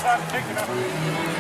I'm picking up.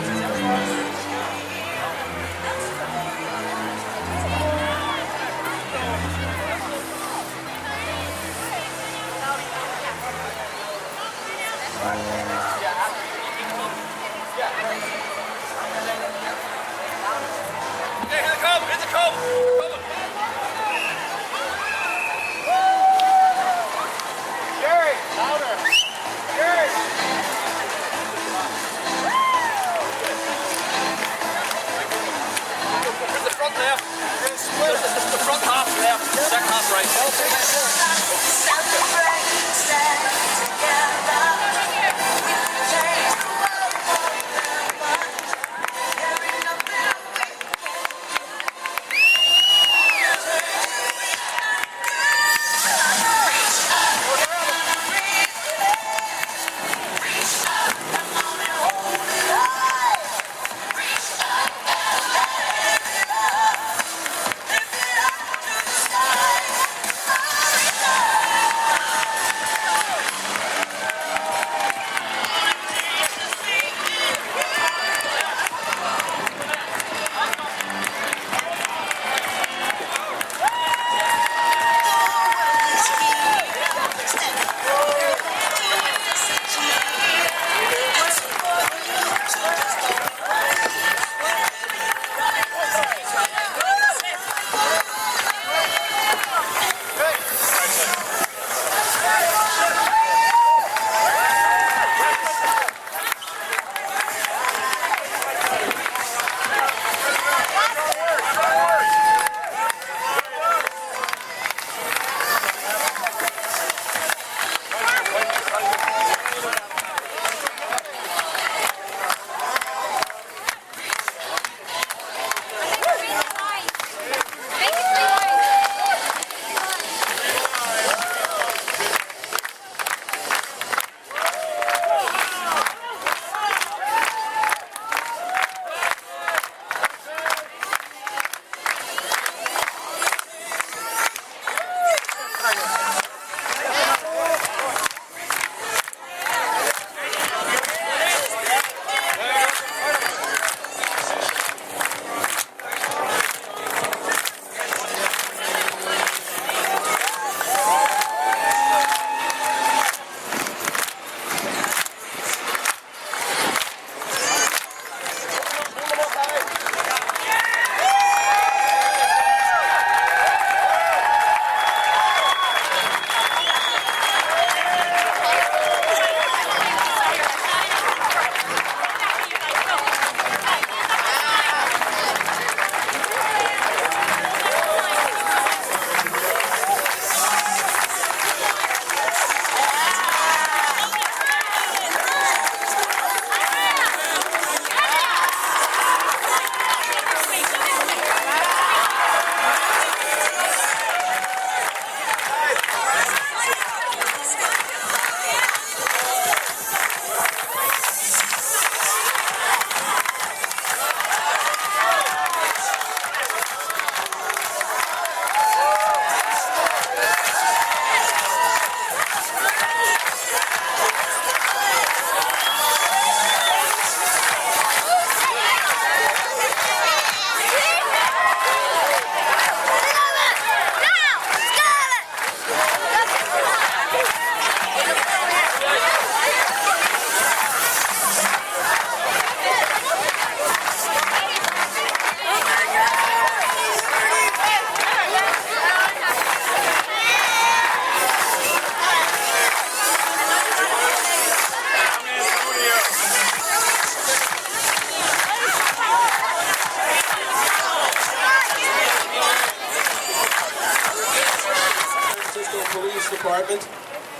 Department.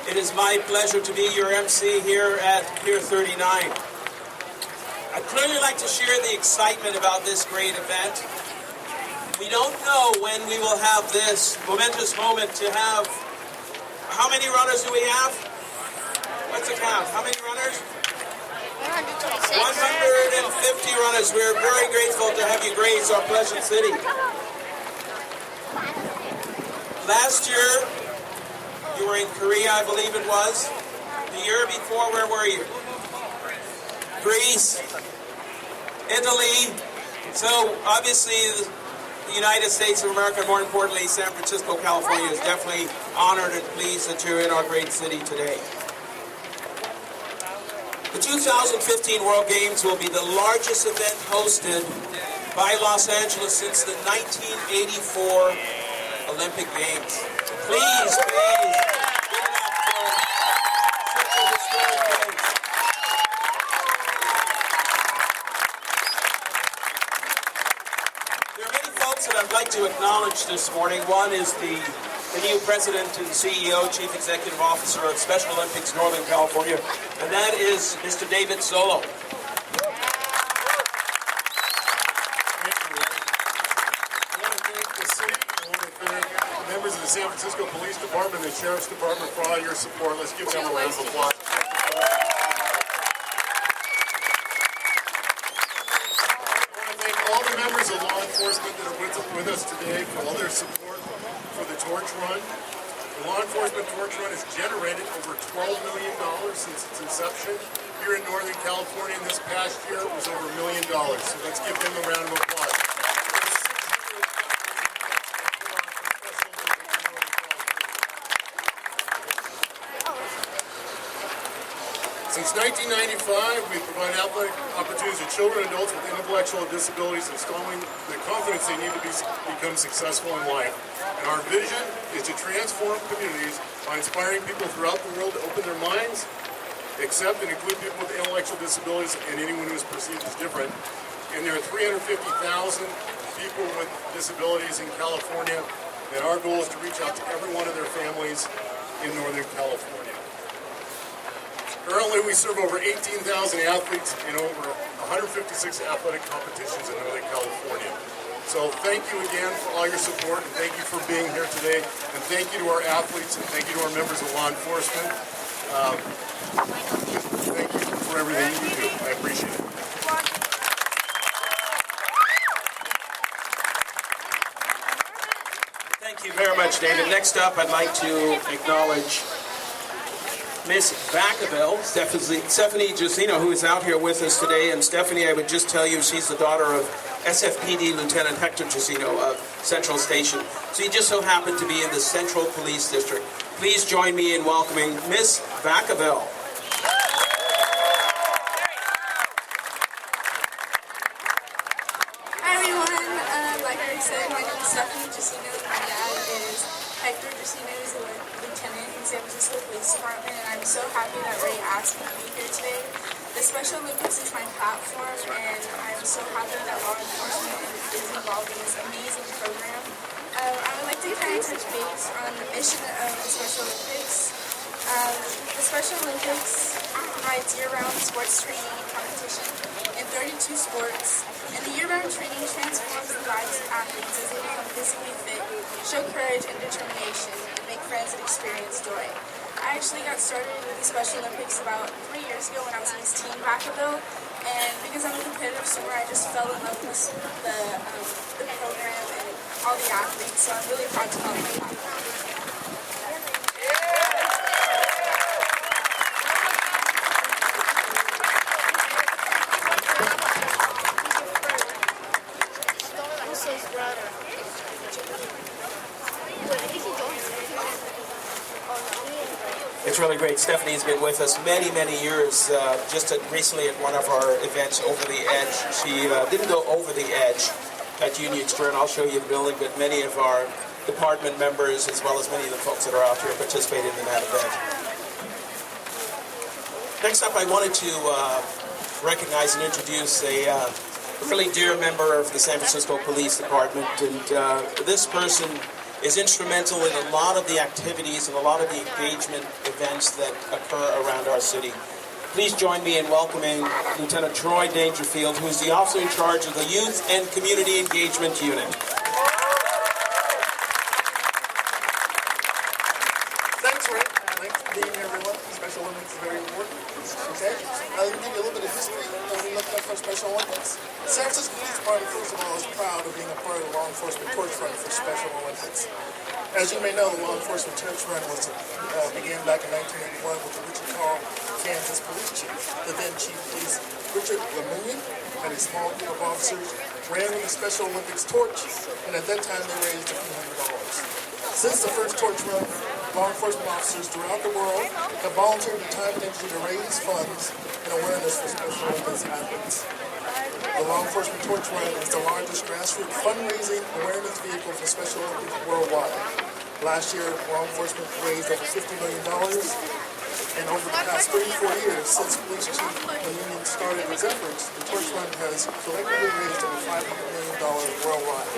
It is my pleasure to be your MC here at Pier 39. I'd clearly like to share the excitement about this great event. We don't know when we will have this momentous moment to have... How many runners do we have? What's the count? How many runners? 126. 150 runners. We're very grateful to have you grace our pleasant city. Last year, you were in Korea, I believe it was. The year before, where were you? Greece, Italy. So, obviously, the United States of America, more importantly, San Francisco, California, is definitely honored and pleased that you're in our great city today. The 2015 World Games will be the largest event hosted by Los Angeles since the 1984 Olympic Games. Please, please, give it up for such a historic event. There are many folks that I'd like to acknowledge this morning. One is the new President and CEO, Chief Executive Officer of Special Olympics Northern California, and that is Mr. David Solo. Members of the San Francisco Police Department and the Sheriff's Department for all your support. Let's give them a round of applause. I want to thank all the members of law enforcement that are with us today for all their support for the torch run. The law enforcement torch run has generated over $12 million since its inception. Here in Northern California, in this past year, it was over $1 million. So let's give them a round of applause. Since 1995, we provide athletic opportunities to children and adults with intellectual disabilities, instilling the confidence they need to become successful in life. And our vision is to transform communities by inspiring people throughout the world to open their minds, accept and include people with intellectual disabilities and anyone who is perceived as different. And there are 350,000 people with disabilities in California, and our goal is to reach out to every one of their families in Northern California. Currently, we serve over 18,000 athletes in over 156 athletic competitions in Northern California. So thank you again for all your support, and thank you for being here today. And thank you to our athletes, and thank you to our members of law enforcement. Thank you for everything you do. I appreciate it. Thank you very much, David. Next up, I'd like to acknowledge Miss Vacaville, Stephanie Jusino, who is out here with us today. And Stephanie, I would just tell you, she's the daughter of SFPD Lieutenant Hector Jusino of Central Station. So you just so happen to be in the Central Police District. Please join me in welcoming Miss Vacaville. Hi everyone, like I said, my name is Stephanie Jusino. My dad is Hector Jusino, who's a lieutenant in San Francisco Police Department, and I'm so happy that Ray asked me to be here today. The Special Olympics is my platform, and I'm so happy that law enforcement is involved in this amazing program. I would like to kind of touch base on the mission of the Special Olympics. The Special Olympics provides year-round sports training and competition in 32 sports, and the year-round training transforms the lives of athletes as they become physically fit, show courage and determination, and make friends and experience joy. I actually got started with the Special Olympics about 3 years ago when I was Miss Teen Vacaville, and because I'm a competitive swimmer, I just fell in love with the program and all the athletes, so I'm really proud to call it my platform. It's really great. Stephanie's been with us many, many years. Just recently at one of our events, Over the Edge. She didn't go over the edge at Union Square, and I'll show you the building, but many of our department members, as well as many of the folks that are out here, participated in that event. Next up, I wanted to recognize and introduce a really dear member of the San Francisco Police Department, and this person is instrumental in a lot of the activities and a lot of the engagement events that occur around our city. Please join me in welcoming Lieutenant Troy Dangerfield, who is the officer in charge of the Youth and Community Engagement Unit. Thanks, Rick. Thanks for being here, everyone. Special Olympics is very important. Okay? Let me give you a little bit of history of looking up for Special Olympics. San Francisco Police Department, first of all, is proud of being a part of the Law Enforcement Torch Run for Special Olympics. As you may know, the Law Enforcement Torch Run began back in 1981 with the Wichita, Kansas police chief. The then Chief Police Richard Lemunian and a small group of officers ran with the Special Olympics torch, and at that time they raised a few $100s. Since the first torch run, law enforcement officers throughout the world have volunteered their time and energy to raise funds and awareness for Special Olympics athletes. The Law Enforcement Torch Run is the largest grassroots fundraising awareness vehicle for Special Olympics worldwide. Last year, law enforcement raised over $50 million, and over the past 34 years, since Police Chief Lemunian started his efforts, the Torch Run has collectively raised over $500 million worldwide.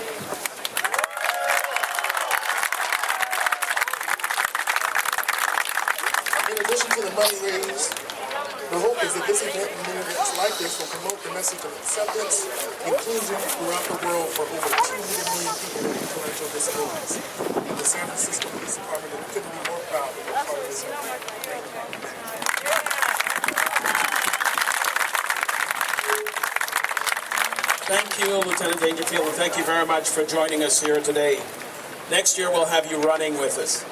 In addition to the money raised, the hope is that this event and many events like this will promote the message of acceptance, inclusion throughout the world for over 200 million people with intellectual disabilities. And the San Francisco Police Department couldn't be more proud to be a part of this event. Thank you, Lieutenant Dangerfield, and thank you very much for joining us here today. Next year we'll have you running with us.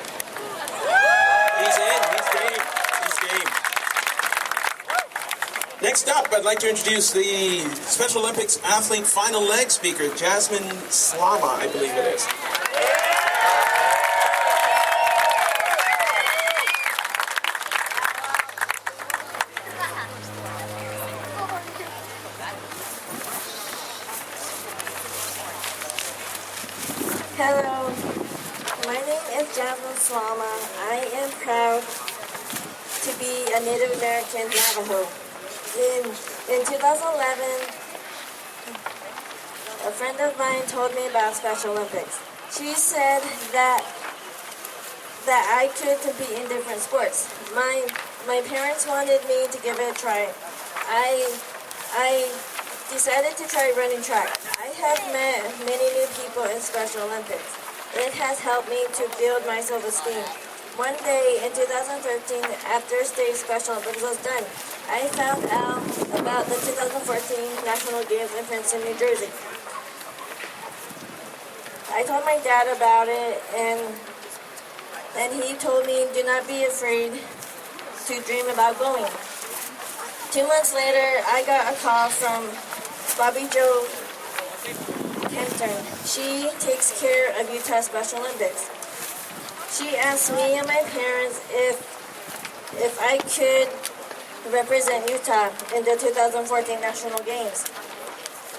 He's in. He's game. He's game. Next up, I'd like to introduce the Special Olympics athlete final leg speaker, Jasmine Slama, I believe it is. Hello, my name is Jasmine Slama. I am proud to be a Native American Navajo. In 2011, a friend of mine told me about Special Olympics. She said that I could compete in different sports. My parents wanted me to give it a try. I decided to try running track. I have met many new people in Special Olympics. It has helped me to build my self-esteem. One day in 2013, after state Special Olympics was done, I found out about the 2014 National Games in Princeton, New Jersey. I told my dad about it, and he told me, do not be afraid to dream about going. 2 months later, I got a call from Bobby Jo Kenton. She takes care of Utah Special Olympics. She asked me and my parents if I could represent Utah in the 2014 National Games.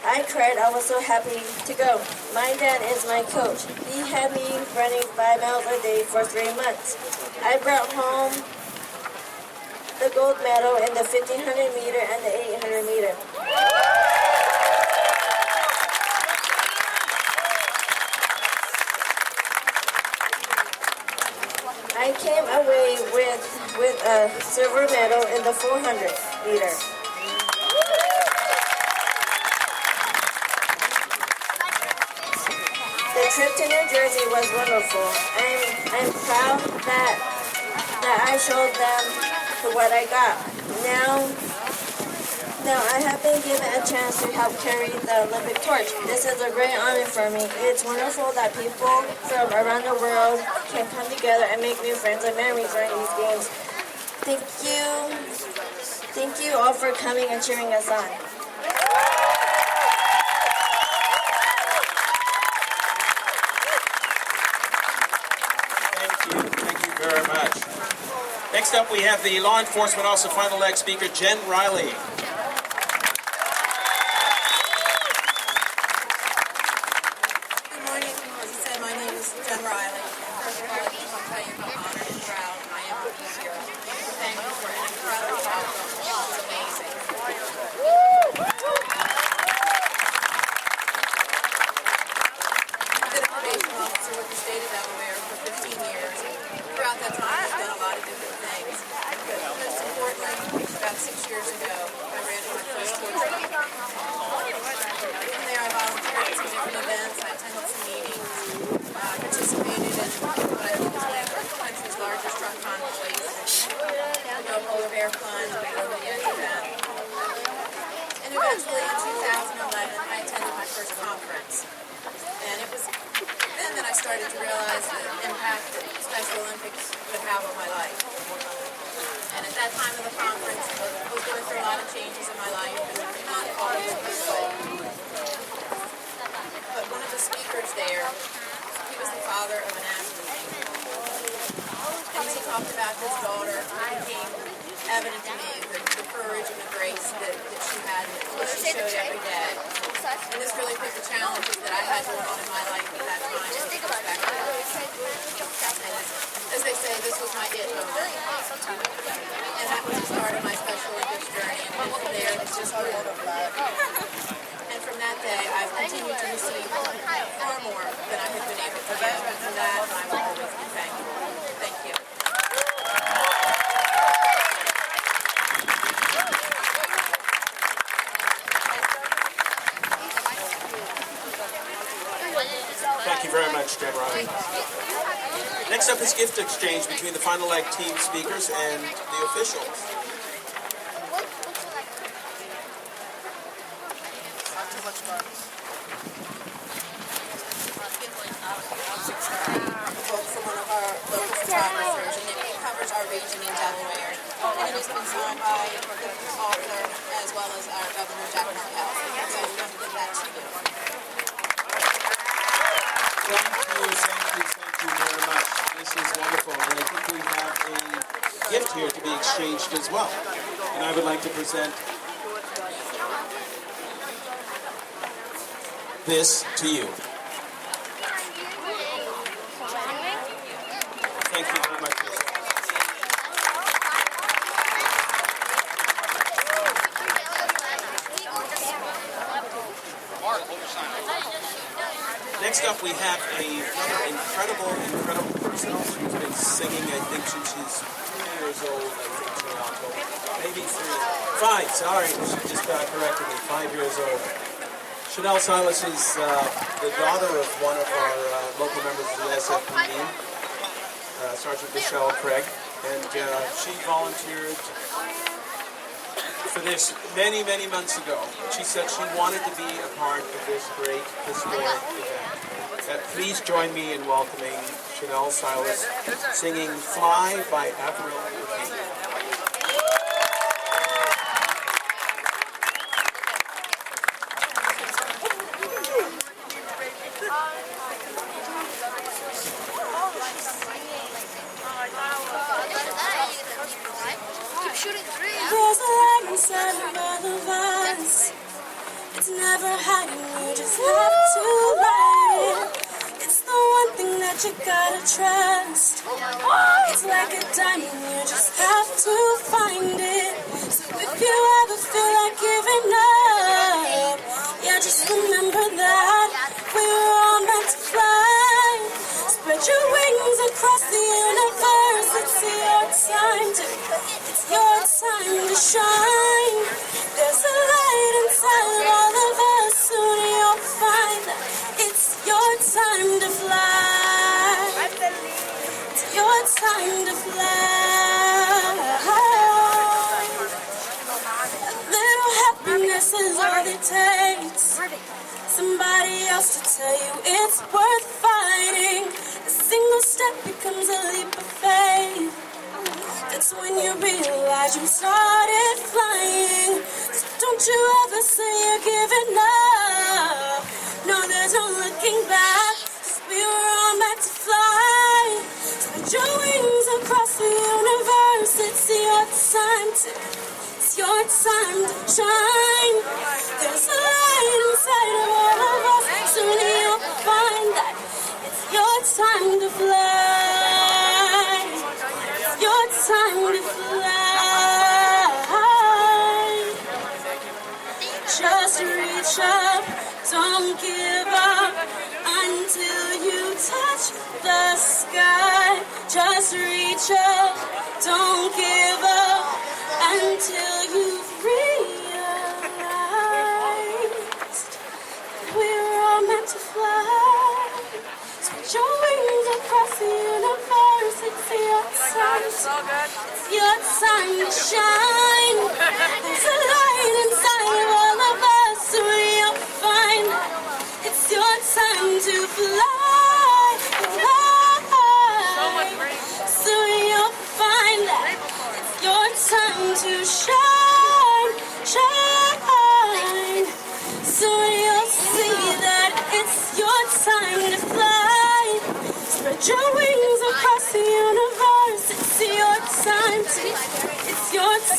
I cried. I was so happy to go. My dad is my coach. He had me running 5 miles a day for 3 months. I brought home the gold medal in the 1500 meter and the 800 meter. I came away with a silver medal in the 400 meter. The trip to New Jersey was wonderful. I'm proud that I showed them what I got. Now I have been given a chance to help carry the Olympic torch. This is a great honor for me. It's wonderful that people from around the world can come together and make new friends and memories during these games. Thank you all for coming and cheering us on. Thank you very much. Next up, we have the law enforcement officer final leg speaker, Jen Riley. Good morning. As you said, my name is Jen Riley. First of all, I just want to tell you how honored and proud I am to be here. Thank you for an incredible outcome. It's amazing. I've been a probation officer with the state of Illinois. started to realize the impact that Special Olympics would have on my life. And at that time of the conference, I was going through a lot of changes in my life, and not always a good way. But one of the speakers there, he was the father of an athlete. And as he talked about his daughter, it became evident to me the courage and the grace that she had, that she showed every day. And this really put the challenges that I had going on in my life at that time into perspective. And as they say, this was my it moment. And that was the start of my Special Olympics journey. And from there, it's just grown. And from that day, I've continued to receive far more than I have been able to give. And for that, I will always be thankful. Thank you. Thank you very much, Jen Riley. Next up is gift exchange between the final leg team speakers and the officials. Book from one of our local photographers, and it covers our region in Delaware. And it has been signed by the author as well as our Governor Jack Markell. So we want to give that to you. Thank you very much. This is wonderful, and I think we have a gift here to be exchanged as well. And I would like to present this to you. Thank you very much. Next up, we have another incredible person who's been singing, I think, since she's 2 years old, I think, maybe 5, sorry, she just corrected me, 5 years old. Chanel Silas is the daughter of one of our local members of the SFPD, Sergeant Michelle Craig, and she volunteered for this many months ago. She said she wanted to be a part of this great historic event. Please join me in welcoming Chanel Silas singing Fly by Avril Lavigne. There's a light inside of all of us. It's never hiding, you just have to light it. It's the one thing that you gotta trust. It's like a diamond, you just have to find it. So if you ever feel like giving up, yeah, just remember that we were all meant to fly. Spread your wings across the universe. It's your time to shine. There's a light inside all of us. Soon you'll find that it's your time to fly. It's your time to fly. A little happiness is all it takes. Somebody else to tell you it's worth fighting. A single step becomes a leap of faith. That's when you realize you started flying. So don't you ever say you're giving up. No, there's no looking back, 'cause we were all meant to fly. Spread your wings across the universe. It's your time to shine. There's a light inside of all of us. Soon you'll find that it's your time to fly. It's your time to fly. Just reach up, don't give up until you touch the sky. Just reach up, don't give up until you've realized we're all meant to fly. Spread your wings across the universe. It's your time. It's your time to shine. There's a light inside of all of us. Soon you'll find it's your time to fly.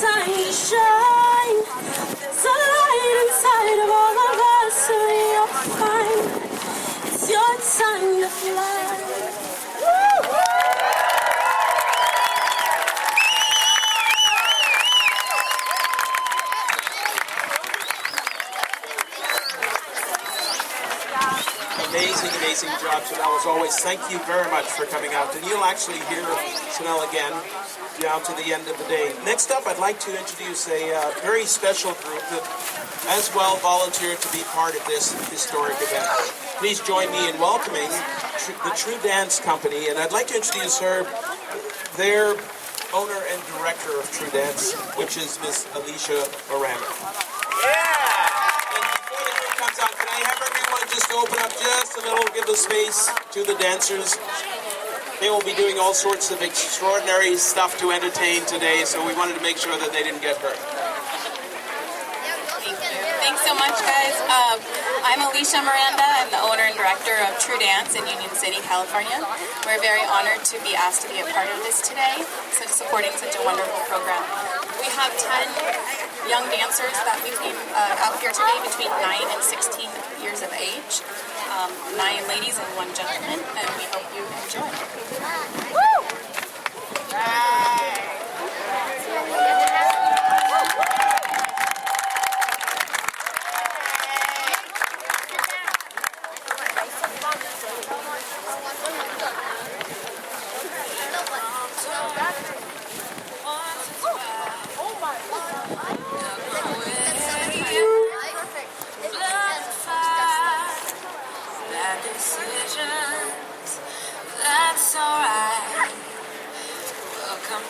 time to shine. There's a light inside of all of us, so you're fine. It's your time to fly. Woo! Amazing job, Chanel, as always. Thank you very much for coming out. And you'll actually hear Chanel again down to the end of the day. Next up, I'd like to introduce a very special group that as well volunteered to be part of this historic event. Please join me in welcoming the True Dance Company, and I'd like to introduce their owner and director of True Dance, which is Miss Alicia Miranda. Can I have everyone just open up just a little, give the space to the dancers. They will be doing all sorts of extraordinary stuff to entertain today, so we wanted to make sure that they didn't get hurt. Thanks so much, guys. I'm Alicia Miranda. I'm the owner and director of True Dance in Union City, California. We're very honored to be asked to be a part of this today, supporting such a wonderful program. We have 10 young dancers that we came out here today between 9 and 16 years of age. 9 ladies and 1 gentleman, and we hope you enjoy. Woo! Decisions, that's alright. Welcome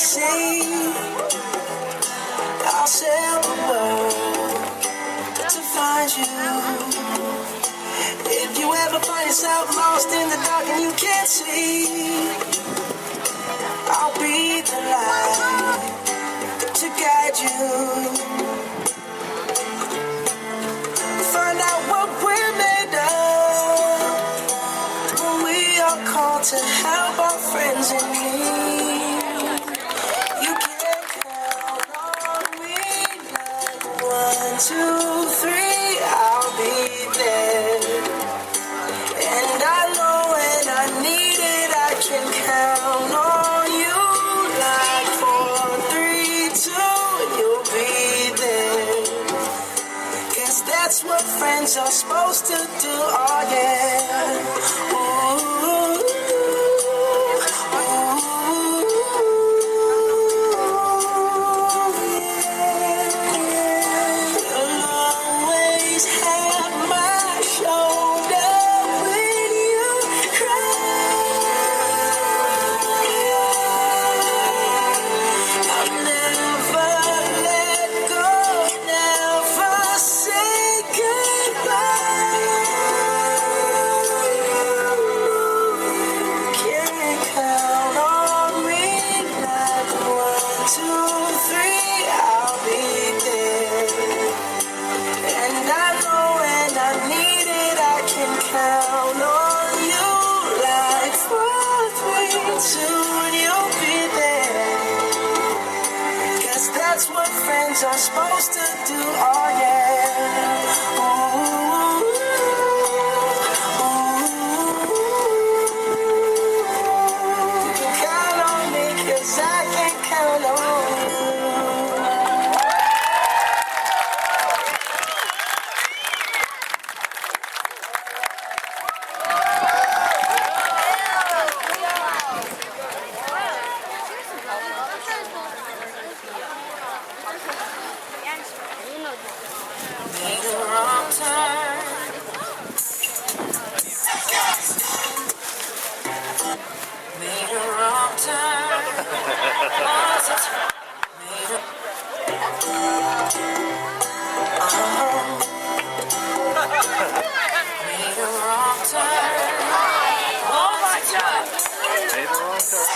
see. I'll sail the world to find you. If you ever find yourself lost in the dark and you can't see, I'll be the light to guide you. Find out what we're made of when we are called to help our friends in need. You can count on me like 1, 2, 3, I'll be there. And I know when I need it, I can count on you like 4, 3, 2, and you'll be there. Guess that's what friends are supposed to do, oh yeah. Ooh, yeah. You'll always have my shoulder when you cry. I'll never let go, never say goodbye. Can count on me like 1, 2, 3, I'll be there. And I know when I need it, I can count on you like 4, 3, 2, and you'll be there. Guess that's what friends are supposed to do, oh yeah. Ooh, you can count on me 'cause I can count on you. Made a wrong turn. Made a wrong turn. Was it? Made a made a wrong turn. Oh my God! Made the wrong turn.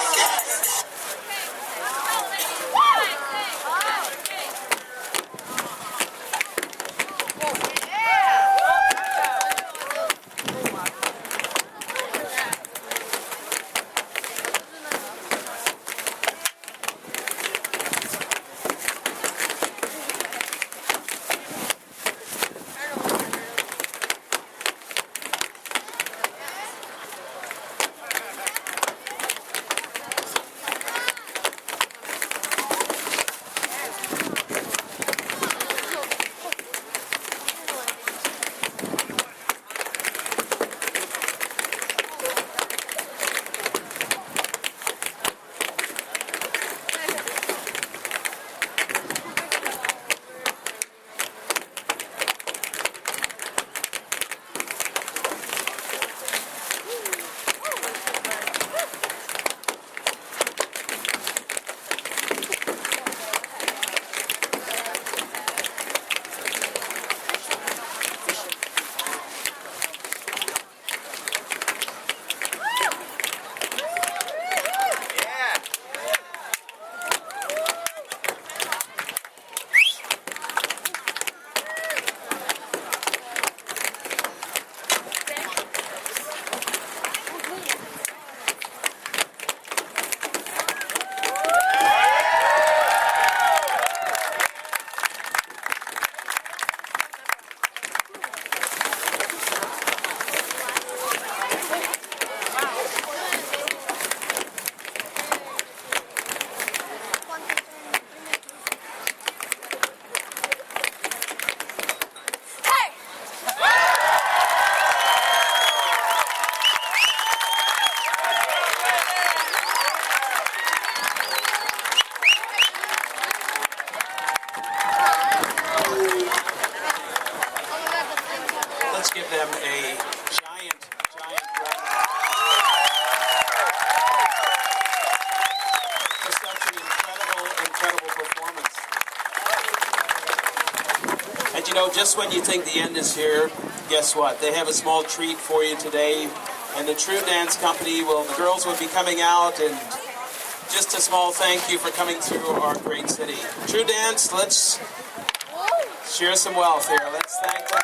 give them a giant round of applause. just when you think the end is here, guess what? They have a small treat for you today. And the True Dance Company the girls will be coming out, and just a small thank you for coming through our great city. True Dance, let's share some wealth here. Let's thank them.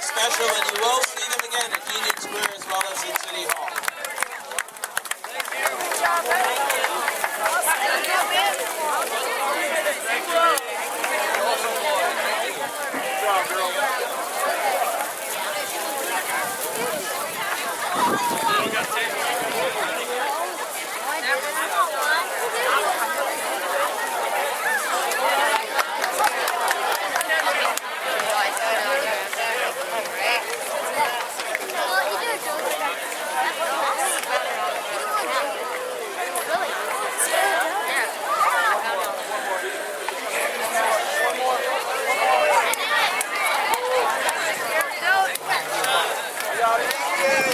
Special, and you will see them again at Union Square as well as in City Hall.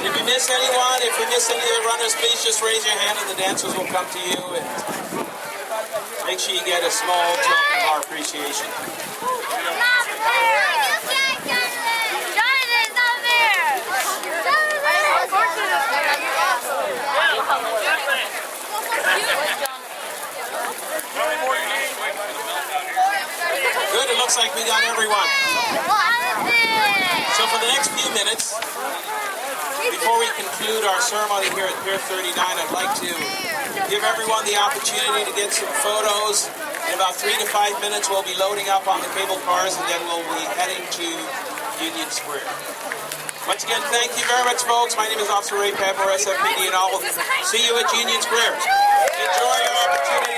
If you miss any of the runners, please just raise your hand and the dancers will come to you, and make sure you get a small token of our appreciation. Good, it looks like we got everyone. So for the next few minutes, before we conclude our ceremony here at Pier 39, I'd like to give everyone the opportunity to get some photos. In about 3 to 5 minutes, we'll be loading up on the cable cars, and then we'll be heading to Union Square. Once again, thank you very much, folks. My name is Officer Ray Padmore, SFPD, and I'll see you at Union Square. Enjoy your opportunity.